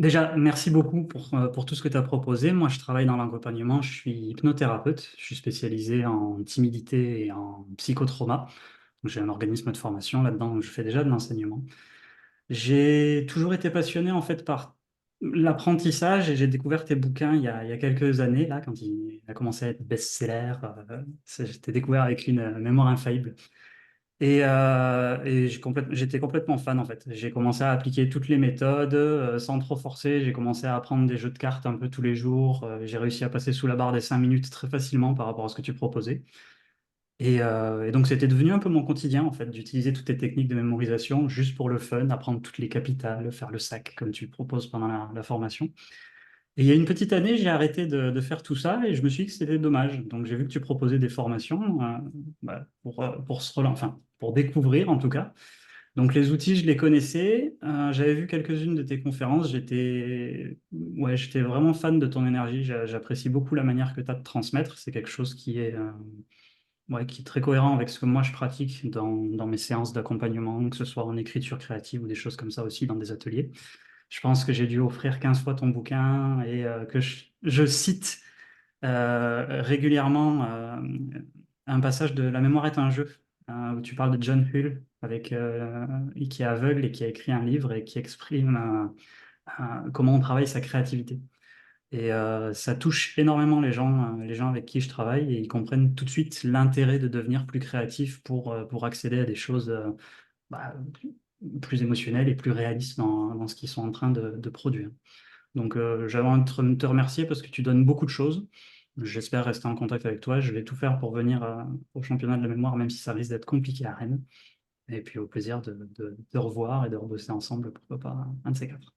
Déjà, merci beaucoup pour tout ce que tu as proposé. Moi, je travaille dans l'accompagnement, je suis hypnothérapeute, je suis spécialisé en timidité et en psychotrauma. Donc, j'ai un organisme de formation là-dedans, où je fais déjà de l'enseignement. J'ai toujours été passionné en fait par l'apprentissage et j'ai découvert tes bouquins il y a quelques années, là, quand il a commencé à être best-seller. J'étais découvert avec une mémoire infaillible. Et j'étais complètement fan en fait. J'ai commencé à appliquer toutes les méthodes sans trop forcer. J'ai commencé à apprendre des jeux de cartes un peu tous les jours. J'ai réussi à passer sous la barre des 5 minutes très facilement par rapport à ce que tu proposais. Et donc c'était devenu un peu mon quotidien en fait, d'utiliser toutes tes techniques de mémorisation juste pour le fun, apprendre toutes les capitales, faire le sac comme tu proposes pendant la formation. Et il y a une petite année, j'ai arrêté de faire tout ça et je me suis dit que c'était dommage. Donc j'ai vu que tu proposais des formations pour enfin, pour découvrir en tout cas. Donc les outils, je les connaissais. J'avais vu quelques-unes de tes conférences. J'étais vraiment fan de ton énergie. J'apprécie beaucoup la manière que tu as de transmettre. C'est quelque chose qui est très cohérent avec ce que moi je pratique dans mes séances d'accompagnement, que ce soit en écriture créative ou des choses comme ça aussi dans des ateliers. Je pense que j'ai dû offrir 15 fois ton bouquin et que je cite régulièrement un passage de La mémoire est un jeu, où tu parles de John Hull, qui est aveugle et qui a écrit un livre et qui exprime comment on travaille sa créativité. Et ça touche énormément les gens avec qui je travaille et ils comprennent tout de suite l'intérêt de devenir plus créatif pour accéder à des choses bah, plus émotionnelles et plus réalistes dans ce qu'ils sont en train de produire. Donc, j'avais envie de te remercier parce que tu donnes beaucoup de choses. J'espère rester en contact avec toi. Je vais tout faire pour venir au championnat de la mémoire, même si ça risque d'être compliqué à Rennes. Et puis au plaisir de revoir et de rebosser ensemble, pourquoi pas, un de ces quatre.